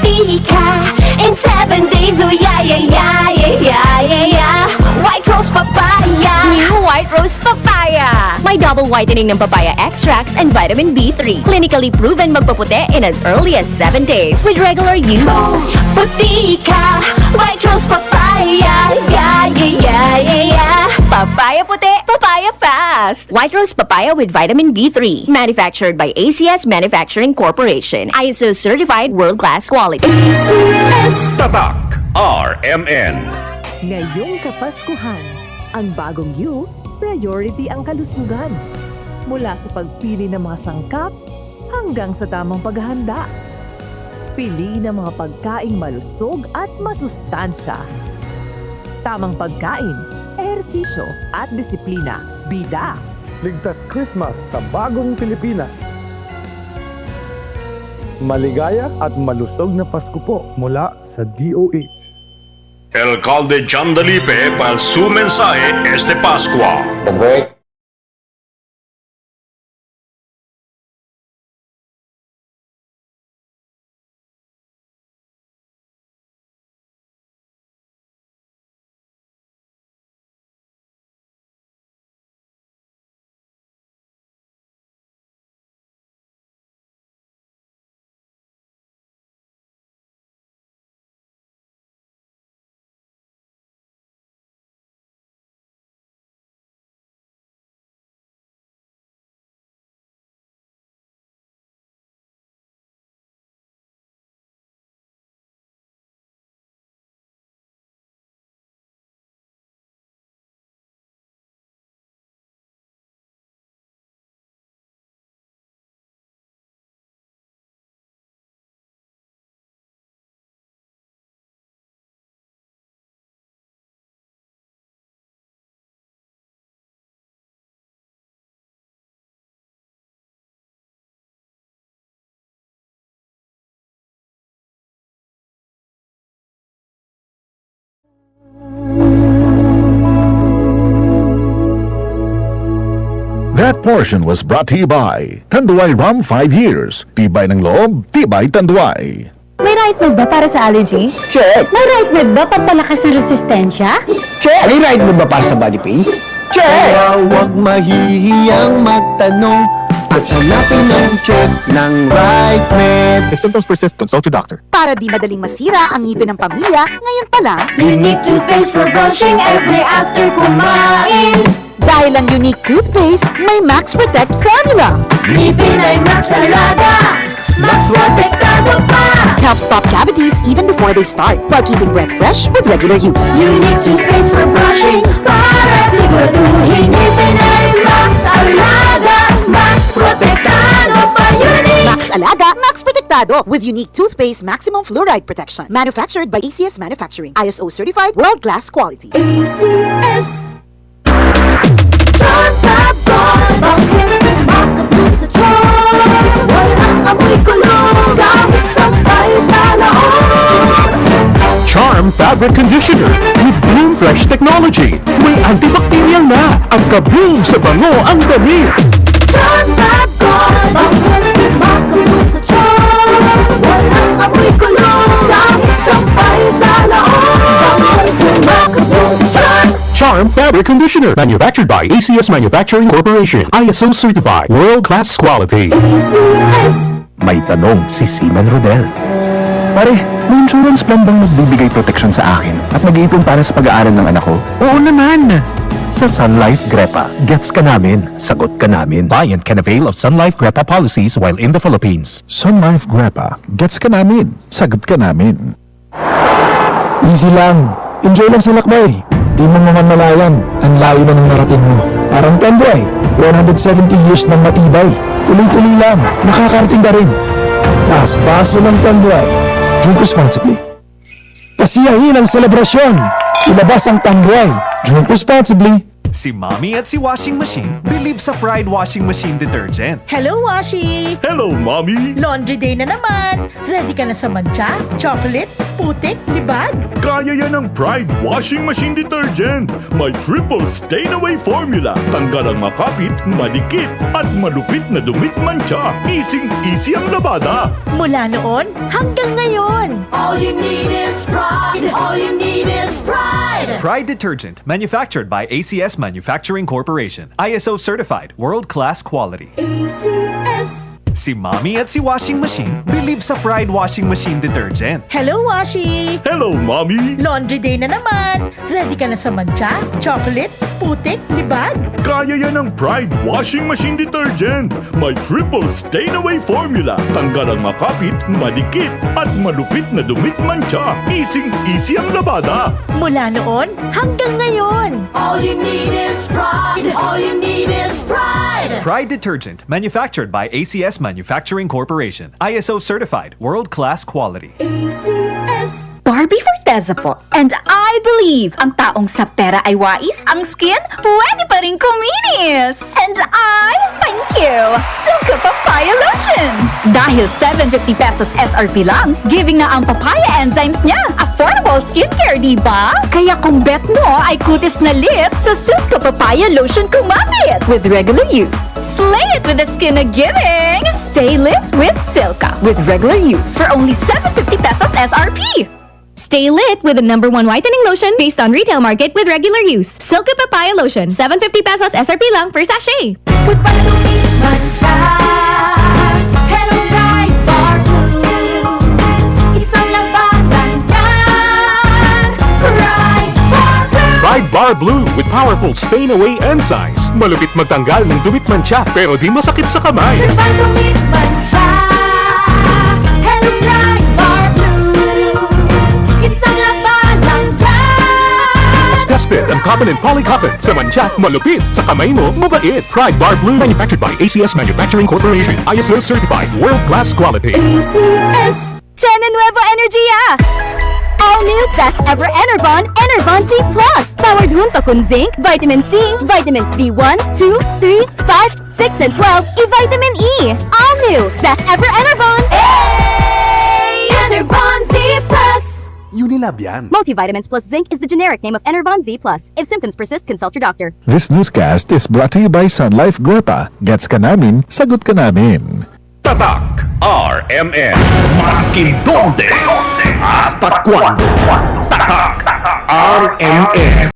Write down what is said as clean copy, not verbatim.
puti ka in 7 days. Oh yeah, yeah, yeah, yeah, yeah, yeah, yeah. White Rose Papaya. New White Rose Papaya. May double whitening ng papaya extracts and vitamin B3. Clinically proven magpaputi in as early as 7 days with regular use. Oh, puti ka, White Rose Papaya. Yeah, yeah, yeah, yeah, yeah. Papaya puti, papaya fast. White Rose Papaya with vitamin B3. Manufactured by ACS Manufacturing Corporation. ISO certified world-class quality. ACS. Tatak RMN. Ngayong Kapaskuhan, ang bagong you, priority ang kalusugan. Mula sa pagpili ng mga sangkap hanggang sa tamang paghahanda. Pili ng mga pagkaing malusog at masustansya. Tamang pagkain, ehersisyo at disiplina. Bida! Ligtas Christmas sa bagong Pilipinas. Maligaya at malusog na Pasko po mula sa DOH. Alcalde John Dalipe para su mensahe este Pascua. That portion was brought to you by Tanduay Rum 5 years. Tibay ng loob, tibay Tanduay. May right med ba para sa allergy? Check! May right med ba pampalakas ng resistensya? Check! May ride mo ba para sa body pain? Check! Kaya huwag mahihiyang magtanong at hanapin ang check ng right med. If symptoms persist, consult your doctor. Para di madaling masira ang ngipin ng pamilya, ngayon pa lang, Unique toothpaste for brushing every after kumain. dahil ang unique toothpaste, may Max Protect formula. Ngipin ay Max Alaga, Max Protektado pa. Helps stop cavities even before they start, while keeping breath fresh with regular use. Unique toothpaste for brushing, para siguraduhin ngipin ay Max Alaga, Max Protektado pa. Unique. Max Alaga, Max Protectado with unique toothpaste maximum fluoride protection. Manufactured by ACS Manufacturing. ISO certified world-class quality. ACS. John Tabon, bakit makatulog sa John? Walang amoy kulong, kahit sampay sa laon. Charm Fabric Conditioner with Bloom Fresh Technology. May antibacterial na. Ang ka-bloom sa bango ang dami. John Tabon, bakit makatulog sa John? Walang amoy kulong, kahit sampay sa laon. Bakit makatulog sa John? Charm Fabric Conditioner. Manufactured by ACS Manufacturing Corporation. ISO certified. World-class quality. ACS. May tanong si Seaman Rodel. Pare, may insurance plan bang magbibigay protection sa akin at nag-iipon para sa pag-aaral ng anak ko? Oo naman! Sa Sun Life Grepa, gets ka namin, sagot ka namin. Client can avail of Sun Life Grepa policies while in the Philippines. Sun Life Grepa, gets ka namin, sagot ka namin. Easy lang. Enjoy lang sa lakbay. Di mo mamamalayan, ang layo na ng narating mo. Parang Tanduay, 170 years ng matibay. Tuloy-tuloy lang, makakarating ka rin. Tas baso ng Tanduay. Drink responsibly. Kasiyahin ang selebrasyon. Ilabas ang Tanduay. Drink responsibly. Si Mommy at si Washing Machine believe sa Pride Washing Machine Detergent. Hello, Washi! Hello, Mommy! Laundry day na naman! Ready ka na sa mancha, chocolate, putik, libag. Kaya yan ng Pride Washing Machine Detergent. May triple stain-away formula. Tanggal ang makapit, madikit, at malupit na dumit mancha. Easy ang labada. Mula noon hanggang ngayon. All you need is pride. All you need is pride. Pride Detergent, manufactured by ACS Manufacturing Corporation. ISO certified, world-class quality. ACS. Si Mommy at si Washing Machine believe sa Pride Washing Machine Detergent. Hello, Washi! Hello, Mommy! Laundry day na naman. Ready ka na sa mancha, chocolate, putik, libag? Kaya yan ng Pride Washing Machine Detergent. May triple stain-away formula. Tanggal ang makapit, madikit, at malupit na dumit mancha. Easy ang labada. Mula noon hanggang ngayon. All you need is pride. All you need is pride. Pride Detergent, manufactured by ACS Manufacturing Corporation. ISO certified, world-class quality. ACS. Barbie Forteza po. And I believe ang taong sa pera ay wais, ang skin pwede pa rin kuminis. And I thank you, Silka Papaya Lotion. Dahil 750 pesos SRP lang, giving na ang papaya enzymes niya. Affordable skincare, di ba? Kaya kung bet mo ay kutis na lit, sa Silka Papaya Lotion kumapit. With regular use, slay it with the skin na giving. Stay lit with Silka. With regular use for only 750 pesos SRP. Stay lit with the #1 whitening lotion based on retail market with regular use. Silka Papaya Lotion, 750 pesos SRP lang per sachet. With Palomit Mancha. Hello, Bright Bar Blue. Isang labanan yan. Bright Bar Blue. Pride Bar Blue with powerful stain-away enzymes. Malupit magtanggal ng dumit mancha pero di masakit sa kamay. With Palomit Mancha. Hello, Bright Bar Blue. Isang labanan yan. As tested ang cotton and polycotton. Sa mancha, malupit. Sa kamay mo, mabait. Pride Bar Blue, manufactured by ACS Manufacturing Corporation. ISO certified, world-class quality. ACS. 10 Nuevo Energia! All new best ever Enervon, Enervon Z Plus. Powered junto con zinc, vitamin C, vitamins B1, 2, 3, 5, 6, and 12, e-vitamin E. All new best ever Enervon. Enervon Z Plus. Unilab yan. Multivitamins plus zinc is the generic name of Enervon Z Plus. If symptoms persist, consult your doctor. This newscast is brought to you by Sun Life Grepa. Gets ka namin, sagot ka namin. Tatak RMN. Maskin donde hasta cuando. Tatak RMN.